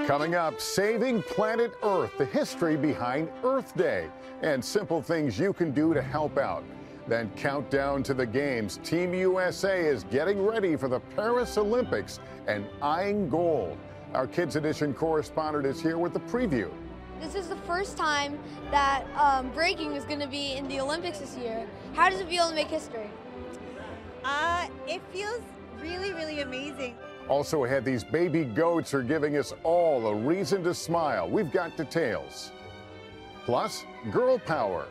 Coming up, saving planet Earth, the history behind Earth Day, and simple things you can do to help out. Then countdown to the games. Team USA is getting ready for the Paris Olympics and eyeing gold. Our Kids Edition correspondent is here with the preview. This is the first time that breaking is going to be in the Olympics this year. How does it feel to make history? It feels really, really amazing. Also ahead, these baby goats are giving us all a reason to smile. We've got details. Plus, girl power.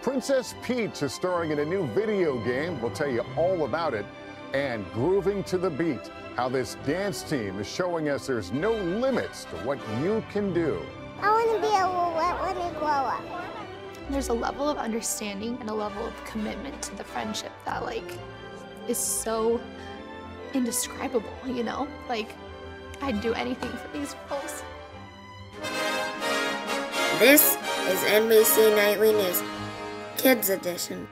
Princess Peach is starring in a new video game. We'll tell you all about it. And grooving to the beat, how this dance team is showing us there's no limits to what you can do. I want to be able to when I grow up. There's a level of understanding and a level of commitment to the friendship that, is so indescribable, you know? I'd do anything for these girls. This is NBC Nightly News, Kids Edition.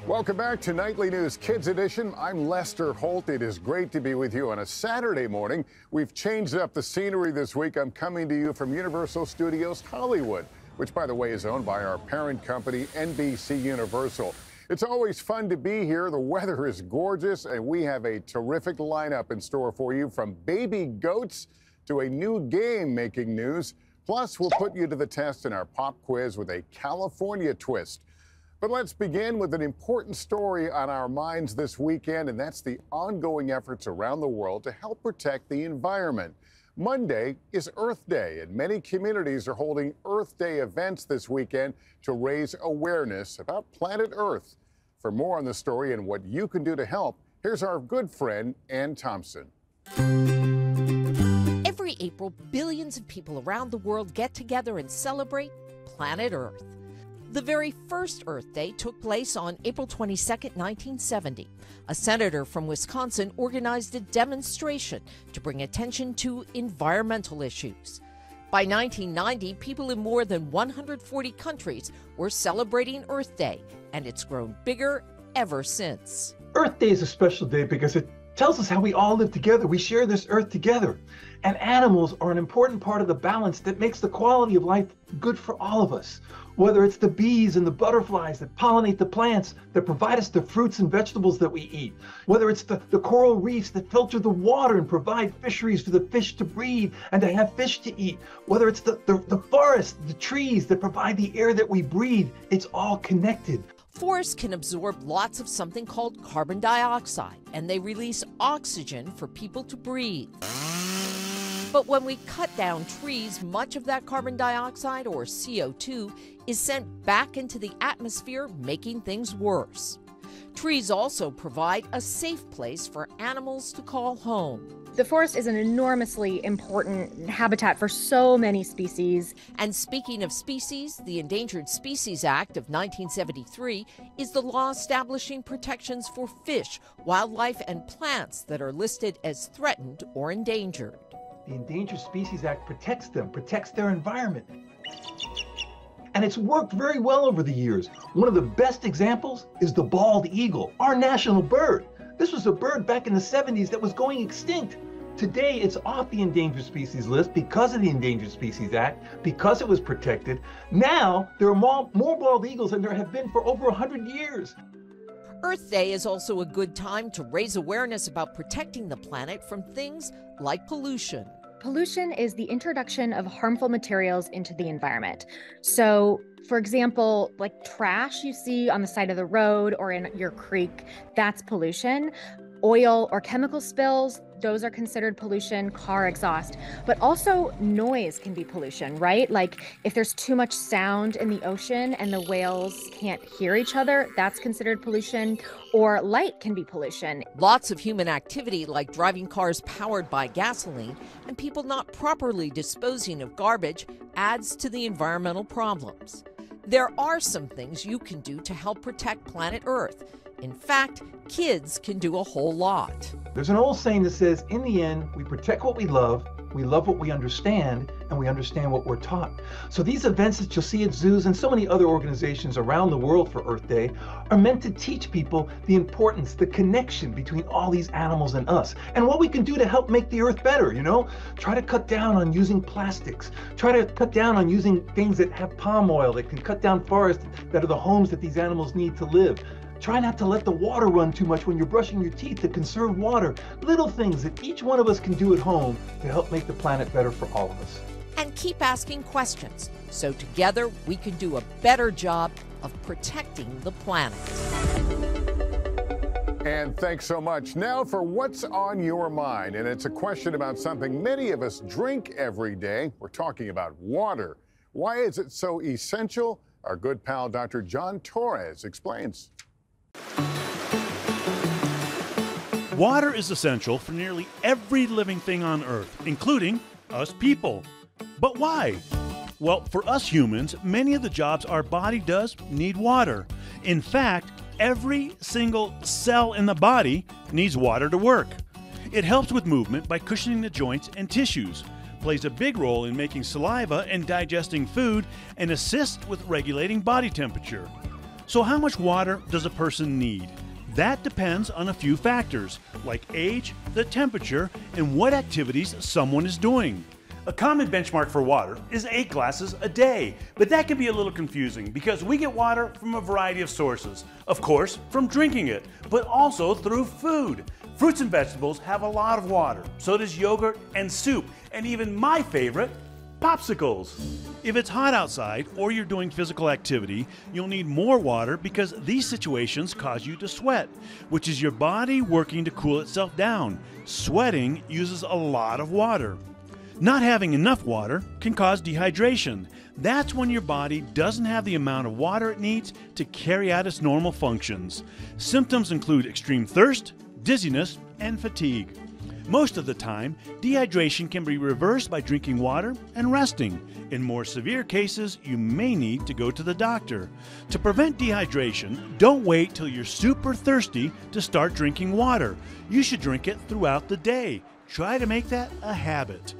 Welcome back to Nightly News Kids Edition. I'm Lester Holt. It is great to be with you on a Saturday morning. We've changed up the scenery this week. I'm coming to you from Universal Studios Hollywood, which, by the way, is owned by our parent company, NBC Universal. It's always fun to be here. The weather is gorgeous, and we have a terrific lineup in store for you, from baby goats to a new game making news. Plus, we'll put you to the test in our pop quiz with a California twist. But let's begin with an important story on our minds this weekend, and that's the ongoing efforts around the world to help protect the environment. Monday is Earth Day, and many communities are holding Earth Day events this weekend to raise awareness about planet Earth. For more on the story and what you can do to help, here's our good friend, Ann Thompson. Every April, billions of people around the world get together and celebrate planet Earth. The very first Earth Day took place on April 22, 1970. A senator from Wisconsin organized a demonstration to bring attention to environmental issues. By 1990, people in more than 140 countries were celebrating Earth Day, and it's grown bigger ever since. Earth Day is a special day because it tells us how we all live together. We share this earth together. And animals are an important part of the balance that makes the quality of life good for all of us. Whether it's the bees and the butterflies that pollinate the plants that provide us the fruits and vegetables that we eat. Whether it's the coral reefs that filter the water and provide fisheries for the fish to breed and to have fish to eat. Whether it's the forest, the trees that provide the air that we breathe. It's all connected. Forests can absorb lots of something called carbon dioxide, and they release oxygen for people to breathe. But when we cut down trees, much of that carbon dioxide, or CO2, is sent back into the atmosphere, making things worse. Trees also provide a safe place for animals to call home. The forest is an enormously important habitat for so many species. And speaking of species, the Endangered Species Act of 1973 is the law establishing protections for fish, wildlife, and plants that are listed as threatened or endangered. The Endangered Species Act protects them, protects their environment. And it's worked very well over the years. One of the best examples is the bald eagle, our national bird. This was a bird back in the 70s that was going extinct. Today, it's off the endangered species list because of the Endangered Species Act, because it was protected. Now, there are more bald eagles than there have been for over 100 years. Earth Day is also a good time to raise awareness about protecting the planet from things like pollution. Pollution is the introduction of harmful materials into the environment. So, for example, like trash you see on the side of the road or in your creek, that's pollution. Oil or chemical spills, those are considered pollution, car exhaust. But also noise can be pollution, right? Like if there's too much sound in the ocean and the whales can't hear each other, that's considered pollution. Or light can be pollution. Lots of human activity, like driving cars powered by gasoline and people not properly disposing of garbage, adds to the environmental problems. There are some things you can do to help protect planet Earth. In fact, kids can do a whole lot. There's an old saying that says, in the end, we protect what we love what we understand, and we understand what we're taught. So these events that you'll see at zoos and so many other organizations around the world for Earth Day are meant to teach people the importance, the connection between all these animals and us, and what we can do to help make the Earth better, you know? Try to cut down on using plastics. Try to cut down on using things that have palm oil, that can cut down forests that are the homes that these animals need to live. Try not to let the water run too much when you're brushing your teeth to conserve water. Little things that each one of us can do at home to help make the planet better for all of us. And keep asking questions, so together we can do a better job of protecting the planet. And thanks so much. Now for what's on your mind. And it's a question about something many of us drink every day. We're talking about water. Why is it so essential? Our good pal, Dr. John Torres, explains. Water is essential for nearly every living thing on Earth, including us people. But why? Well, for us humans, many of the jobs our body does need water. In fact, every single cell in the body needs water to work. It helps with movement by cushioning the joints and tissues, plays a big role in making saliva and digesting food, and assists with regulating body temperature. So how much water does a person need? That depends on a few factors, like age, the temperature, and what activities someone is doing. A common benchmark for water is 8 glasses a day, but that can be a little confusing because we get water from a variety of sources. Of course, from drinking it, but also through food. Fruits and vegetables have a lot of water, so does yogurt and soup, and even my favorite, popsicles. If it's hot outside or you're doing physical activity, you'll need more water because these situations cause you to sweat, which is your body working to cool itself down. Sweating uses a lot of water. Not having enough water can cause dehydration. That's when your body doesn't have the amount of water it needs to carry out its normal functions. Symptoms include extreme thirst, dizziness, and fatigue. Most of the time, dehydration can be reversed by drinking water and resting. In more severe cases, you may need to go to the doctor. To prevent dehydration, don't wait till you're super thirsty to start drinking water. You should drink it throughout the day. Try to make that a habit.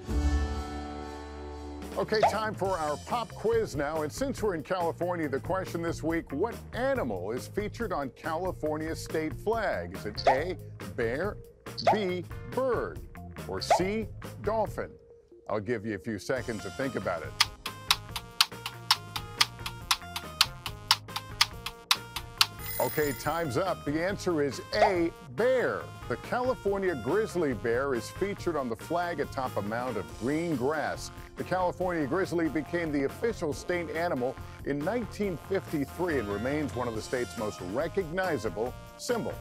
Okay, time for our pop quiz now. And since we're in California, the question this week, what animal is featured on California's state flag? Is it A, bear, B, bird, or C, dolphin? I'll give you a few seconds to think about it. Okay, time's up. The answer is A, bear. The California grizzly bear is featured on the flag atop a mound of green grass. The California grizzly became the official state animal in 1953 and remains one of the state's most recognizable symbols.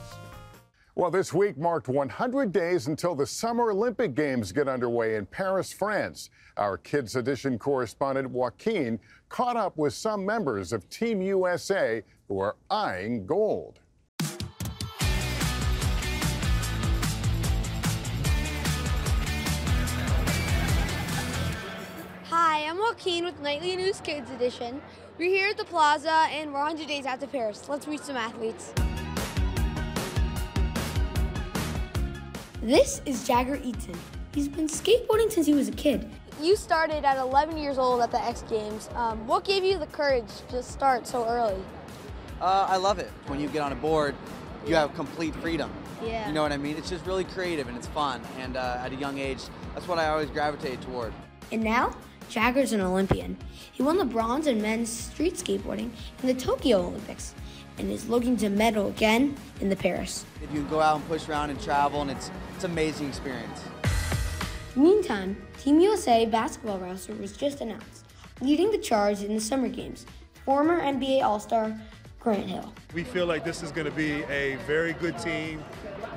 Well, this week marked 100 days until the Summer Olympic Games get underway in Paris, France. Our Kids Edition correspondent Joaquin caught up with some members of Team USA who are eyeing gold. Hi, I'm Joaquin with Nightly News Kids Edition. We're here at the plaza and we're 100 days out to Paris. Let's meet some athletes. This is Jagger Eaton. He's been skateboarding since he was a kid. You started at 11 years old at the X Games. What gave you the courage to start so early? I love it. When you get on a board, you have complete freedom. Yeah. You know what I mean? It's just really creative and it's fun. And at a young age, that's what I always gravitate toward. And now, Jagger's an Olympian. He won the bronze in men's street skateboarding in the Tokyo Olympics and is looking to medal again in the Paris. If you can go out and push around and travel, and it's an amazing experience. Meantime, Team USA basketball roster was just announced, leading the charge in the Summer Games. Former NBA All-Star Grant Hill. We feel like this is going to be a very good team,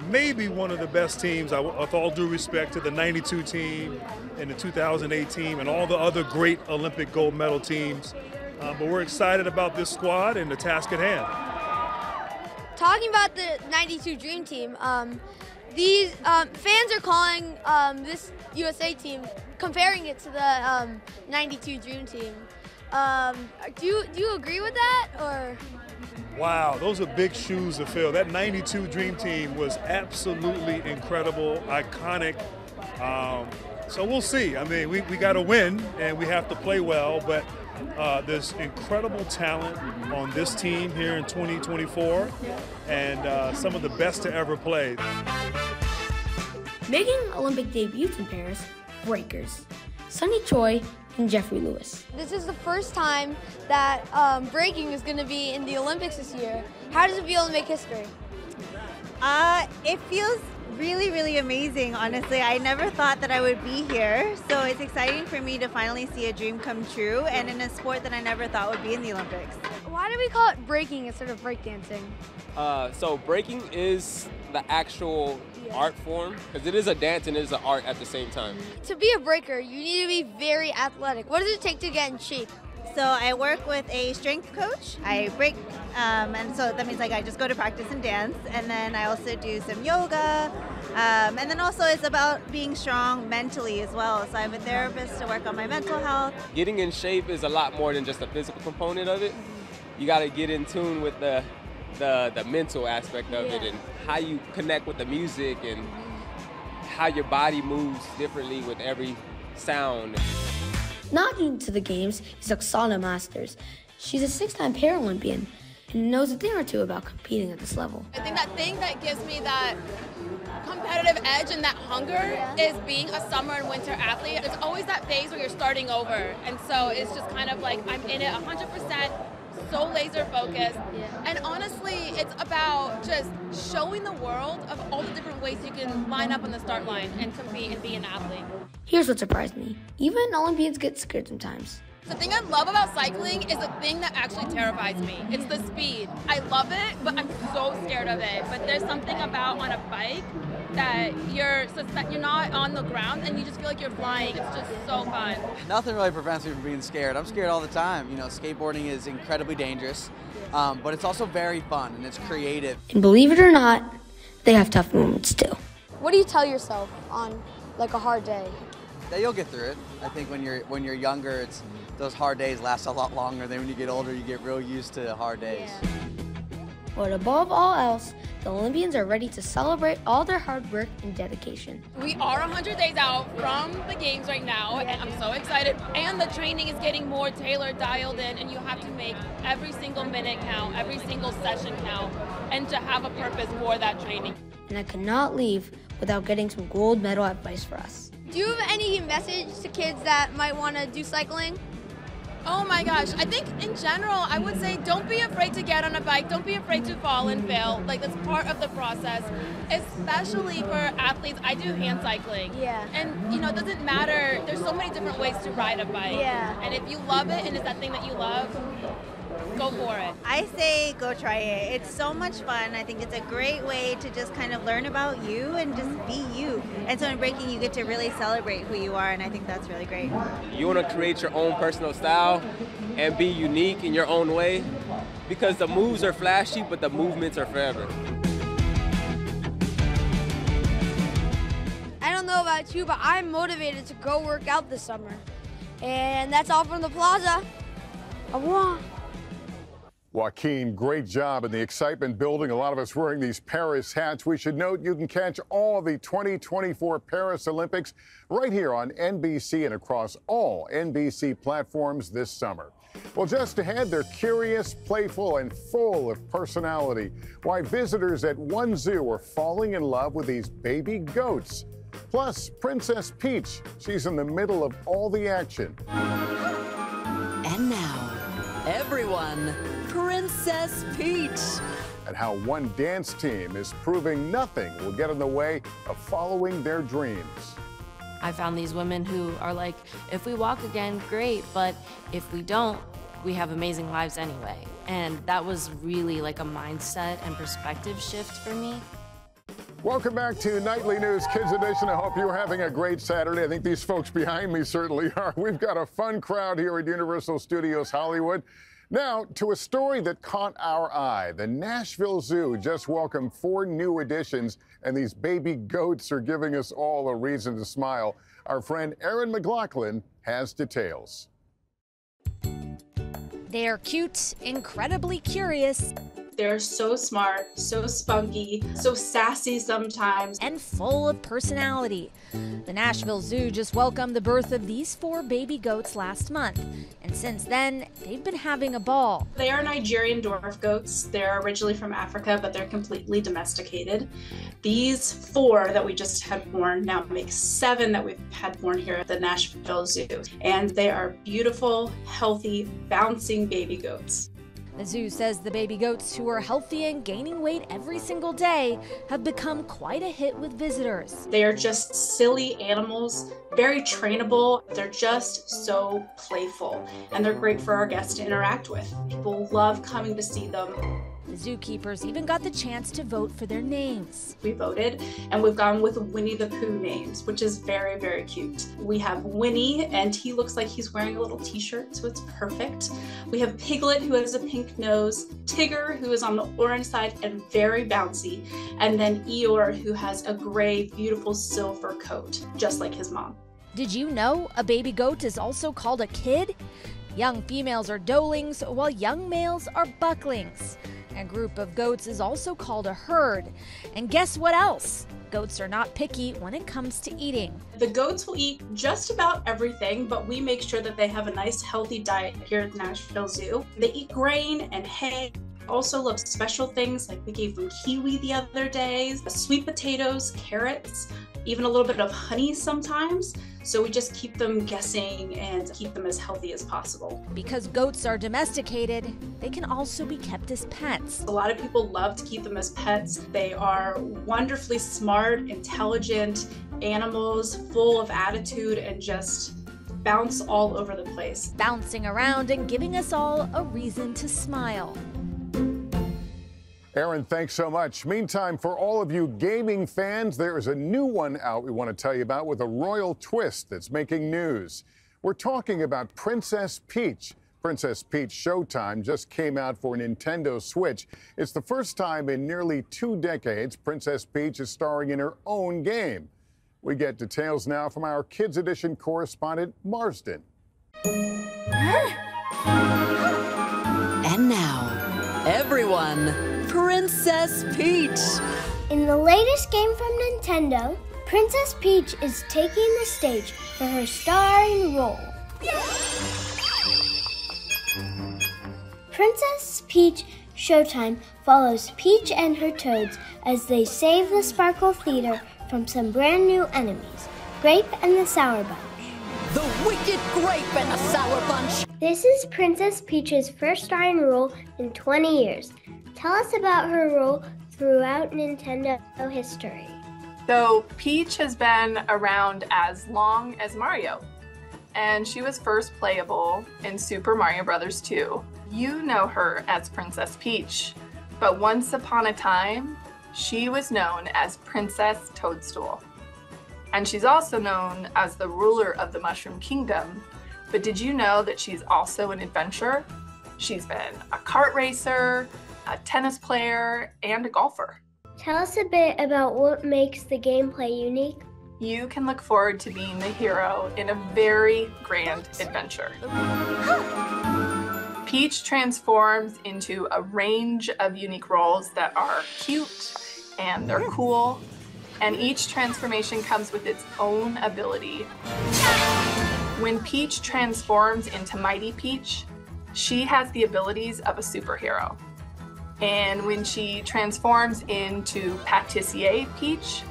maybe one of the best teams, with all due respect to the 92 team and the 2008 team and all the other great Olympic gold medal teams. But we're excited about this squad and the task at hand. Talking about the 92 Dream Team, these fans are calling this USA team, comparing it to the 92 Dream Team. Do you agree with that, or? Wow, those are big shoes to fill. That 92 Dream Team was absolutely incredible, iconic. So we'll see. I mean, we got to win and we have to play well, but there's incredible talent on this team here in 2024 and some of the best to ever play. Making Olympic debuts in Paris, breakers, Sunny Choi and Jeffrey Lewis. This is the first time that breaking is going to be in the Olympics this year. How does it feel to make history? It feels really, really amazing, honestly. I never thought that I would be here, so it's exciting for me to finally see a dream come true and in a sport that I never thought would be in the Olympics. Why do we call it breaking instead of breakdancing? So breaking is the actual art form, because it is a dance and it is an art at the same time. To be a breaker, you need to be very athletic. What does it take to get in shape? So I work with a strength coach. I break, and so that means like I just go to practice and dance, and then I also do some yoga, and then also it's about being strong mentally as well. So I have a therapist to work on my mental health. Getting in shape is a lot more than just the physical component of it. You got to get in tune with the mental aspect of it and how you connect with the music and how your body moves differently with every sound. Not new to the games is Oksana Masters. She's a 6-time Paralympian and knows a thing or two about competing at this level. I think that thing that gives me that competitive edge and that hunger is being a summer and winter athlete. There's always that phase where you're starting over, and so it's just kind of like I'm in it 100%, so laser focused. And honestly, it's about just showing the world of all the different ways you can line up on the start line and compete and be an athlete. Here's what surprised me. Even Olympians get scared sometimes. The thing I love about cycling is the thing that actually terrifies me. It's the speed. I love it, but I'm so scared of it. But there's something about on a bike that you're not on the ground and you just feel like you're flying. It's just so fun. Nothing really prevents me from being scared. I'm scared all the time. You know, skateboarding is incredibly dangerous, but it's also very fun and it's creative. And believe it or not, they have tough moments too. What do you tell yourself on like a hard day? That you'll get through it. I think when you're younger, those hard days last a lot longer. Then when you get older, you get real used to hard days. But above all else, the Olympians are ready to celebrate all their hard work and dedication. We are 100 days out from the games right now, and I'm so excited. And the training is getting more tailored, dialed in, and you have to make every single minute count, every single session count, and to have a purpose for that training. And I could not leave without getting some gold medal advice for us. Do you have any message to kids that might want to do cycling? Oh my gosh, I think in general, I would say don't be afraid to get on a bike, don't be afraid to fall and fail. Like, that's part of the process, especially for athletes. I do hand cycling. And you know, it doesn't matter, there's so many different ways to ride a bike. And if you love it and it's that thing that you love, go for it. I say go try it. It's so much fun. I think it's a great way to just kind of learn about you and just be you. And so in breaking, you get to really celebrate who you are, and I think that's really great. You want to create your own personal style and be unique in your own way, because the moves are flashy, but the movements are forever. I don't know about you, but I'm motivated to go work out this summer. And that's all from the plaza. Au revoir. Joaquin, great job in the excitement building. A lot of us wearing these Paris hats. We should note you can catch all the 2024 Paris Olympics right here on NBC and across all NBC platforms this summer. Well, just ahead, they're curious, playful, and full of personality. Why visitors at one zoo are falling in love with these baby goats. Plus, Princess Peach. She's in the middle of all the action. And now, everyone, Princess Peach. And how one dance team is proving nothing will get in the way of following their dreams. I found these women who are like, if we walk again, great, but if we don't, we have amazing lives anyway. And that was really like a mindset and perspective shift for me. Welcome back to Nightly News Kids Edition. I hope you're having a great Saturday. I think these folks behind me certainly are. We've got a fun crowd here at Universal Studios Hollywood. Now, to a story that caught our eye. The Nashville Zoo just welcomed 4 new additions, and these baby goats are giving us all a reason to smile. Our friend Erin McLaughlin has details. They are cute, incredibly curious, they're so smart, so spunky, so sassy sometimes, and full of personality. The Nashville Zoo just welcomed the birth of these 4 baby goats last month, and since then, they've been having a ball. They are Nigerian dwarf goats. They're originally from Africa, but they're completely domesticated. These 4 that we just had born now make 7 that we've had born here at the Nashville Zoo, and they are beautiful, healthy, bouncing baby goats. The zoo says the baby goats, who are healthy and gaining weight every single day, have become quite a hit with visitors. They are just silly animals, very trainable. They're just so playful, and they're great for our guests to interact with. People love coming to see them. The zookeepers even got the chance to vote for their names. We voted, and we've gone with Winnie the Pooh names, which is very, very cute. We have Winnie, and he looks like he's wearing a little t-shirt, so it's perfect. We have Piglet, who has a pink nose, Tigger, who is on the orange side and very bouncy, and then Eeyore, who has a gray, beautiful silver coat, just like his mom. Did you know a baby goat is also called a kid? Young females are doelings, while young males are bucklings. A group of goats is also called a herd. And guess what else? Goats are not picky when it comes to eating. The goats will eat just about everything, but we make sure that they have a nice healthy diet here at the Nashville Zoo. They eat grain and hay. Also love special things like we gave them kiwi the other day, sweet potatoes, carrots, even a little bit of honey sometimes. So we just keep them guessing and keep them as healthy as possible. Because goats are domesticated, they can also be kept as pets. A lot of people love to keep them as pets. They are wonderfully smart, intelligent animals, full of attitude, and just bounce all over the place. Bouncing around and giving us all a reason to smile. Aaron, thanks so much. Meantime, for all of you gaming fans, there is a new one out we want to tell you about with a royal twist that's making news. We're talking about Princess Peach. Princess Peach Showtime just came out for Nintendo Switch. It's the first time in nearly 2 decades Princess Peach is starring in her own game. We get details now from our Kids Edition correspondent, Marsden. And now, everyone, Princess Peach. In the latest game from Nintendo, Princess Peach is taking the stage for her starring role. Princess Peach Showtime follows Peach and her toads as they save the Sparkle Theater from some brand new enemies, Grape and the Sour Bunch. The Wicked Grape and the Sour Bunch. This is Princess Peach's first starring role in 20 years. Tell us about her role throughout Nintendo history. So Peach has been around as long as Mario, and she was first playable in Super Mario Bros. 2. You know her as Princess Peach, but once upon a time, she was known as Princess Toadstool. And she's also known as the ruler of the Mushroom Kingdom. But did you know that she's also an adventurer? She's been a kart racer, a tennis player, and a golfer. Tell us a bit about what makes the gameplay unique. You can look forward to being the hero in a very grand adventure. Peach transforms into a range of unique roles that are cute and they're cool, and each transformation comes with its own ability. When Peach transforms into Mighty Peach, she has the abilities of a superhero. And when she transforms into Patissier Peach,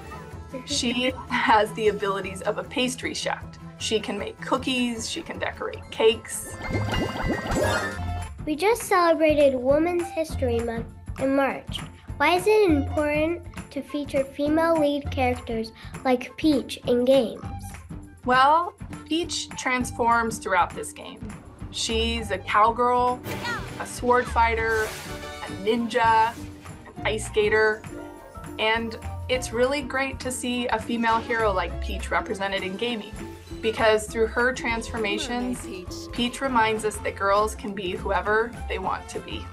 she has the abilities of a pastry chef. She can make cookies, she can decorate cakes. We just celebrated Women's History Month in March. Why is it important to feature female lead characters like Peach in games? Well, Peach transforms throughout this game. She's a cowgirl, a sword fighter, a ninja, an ice skater, and it's really great to see a female hero like Peach represented in gaming, because through her transformations, Peach reminds us that girls can be whoever they want to be.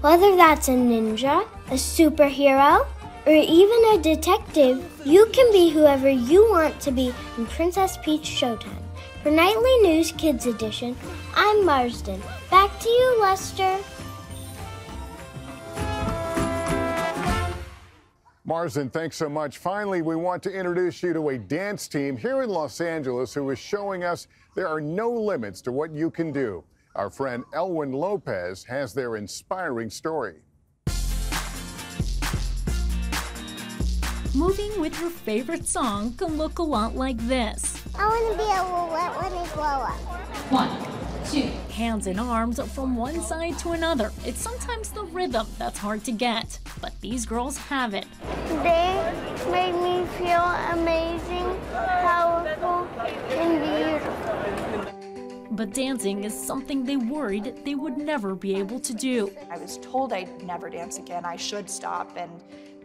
Whether that's a ninja, a superhero, or even a detective, you can be whoever you want to be in Princess Peach Showtime. For Nightly News Kids Edition, I'm Marsden. Back to you, Lester. Marsden, thanks so much. Finally, we want to introduce you to a dance team here in Los Angeles who is showing us there are no limits to what you can do. Our friend Elwin Lopez has their inspiring story. Moving with your favorite song can look a lot like this. I want to be a roulette when I grow up. 1, 2. Hands and arms from one side to another. It's sometimes the rhythm that's hard to get, but these girls have it. They make me feel amazing, powerful, and beautiful. But dancing is something they worried they would never be able to do. I was told I'd never dance again, I should stop, and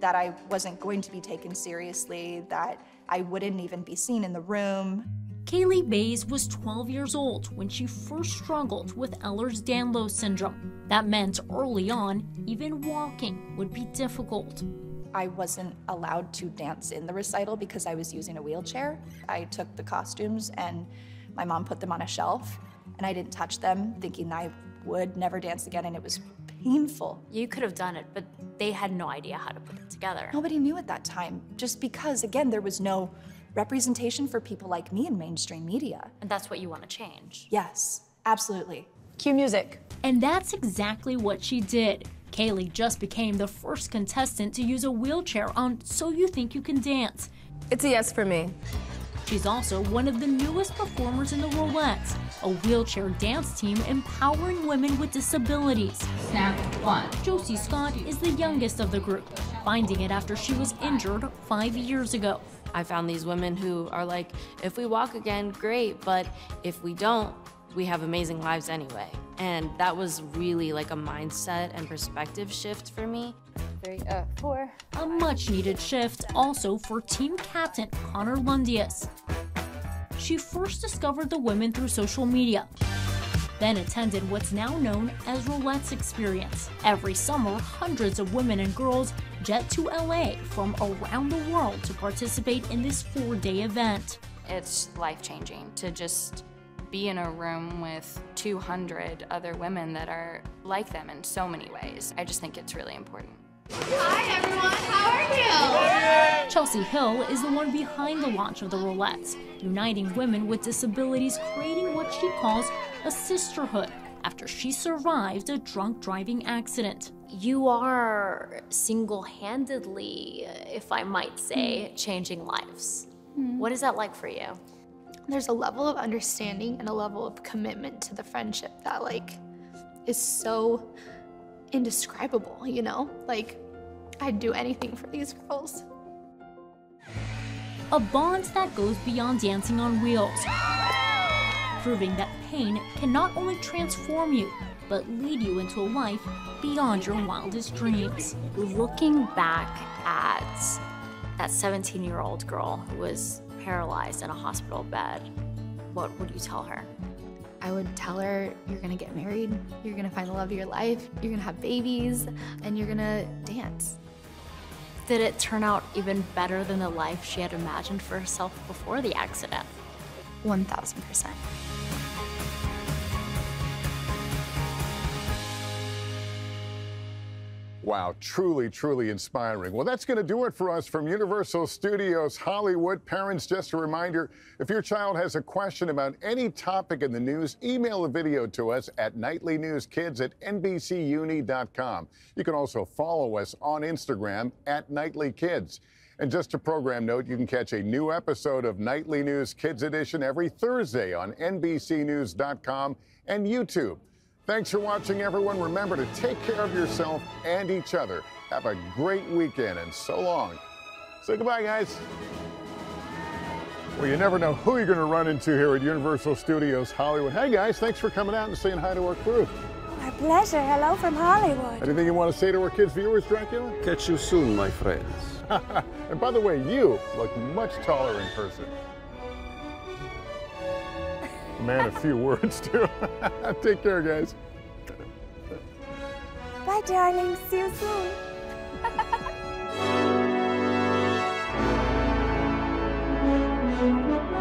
that I wasn't going to be taken seriously, that I wouldn't even be seen in the room. Kaylee Bays was 12 years old when she first struggled with Ehlers-Danlos syndrome. That meant early on, even walking would be difficult. I wasn't allowed to dance in the recital because I was using a wheelchair. I took the costumes and my mom put them on a shelf, and I didn't touch them, thinking I would never dance again, and it was painful. You could have done it, but they had no idea how to put it together. Nobody knew at that time, just because, again, there was no representation for people like me in mainstream media. And that's what you want to change. Yes, absolutely. Cue music. And that's exactly what she did. Kaylee just became the first contestant to use a wheelchair on So You Think You Can Dance. It's a yes for me. She's also one of the newest performers in the Roulettes, a wheelchair dance team empowering women with disabilities. Snap 1. Josie Scott is the youngest of the group, finding it after she was injured 5 years ago. I found these women who are like, if we walk again, great, but if we don't, we have amazing lives anyway. And that was really like a mindset and perspective shift for me. 3, 4. A much-needed shift also for team captain Connor Lundius. She first discovered the women through social media, then attended what's now known as Roulette's Experience. Every summer, hundreds of women and girls jet to LA from around the world to participate in this 4-day event. It's life-changing to just be in a room with 200 other women that are like them in so many ways. I just think it's really important. Hi everyone, how are you? Chelsea Hill is the one behind the launch of the Roulettes, uniting women with disabilities, creating what she calls a sisterhood after she survived a drunk driving accident. You are single-handedly, if I might say, changing lives. What is that like for you? There's a level of understanding and a level of commitment to the friendship that is so indescribable, you know? I'd do anything for these girls. A bond that goes beyond dancing on wheels, proving that pain can not only transform you, but lead you into a life beyond your wildest dreams. Looking back at that 17-year-old girl who was paralyzed in a hospital bed, what would you tell her? I would tell her, you're gonna get married, you're gonna find the love of your life, you're gonna have babies, and you're gonna dance. Did it turn out even better than the life she had imagined for herself before the accident? 1000%. Wow, truly, truly inspiring. Well, that's going to do it for us from Universal Studios Hollywood. Parents, just a reminder, if your child has a question about any topic in the news, email a video to us at nightlynewskids@nbcuni.com. You can also follow us on Instagram at nightlykids. And just a program note, you can catch a new episode of Nightly News Kids Edition every Thursday on NBCnews.com and YouTube. Thanks for watching, everyone. Remember to take care of yourself and each other. Have a great weekend, and so long. Say goodbye, guys. Well, you never know who you're going to run into here at Universal Studios Hollywood. Hey, guys, thanks for coming out and saying hi to our crew. My pleasure. Hello from Hollywood. Anything you want to say to our kids' viewers, Dracula? Catch you soon, my friends. And by the way, you look much taller in person. Man, a few words, too. Take care, guys. Bye, darling. See you soon. News.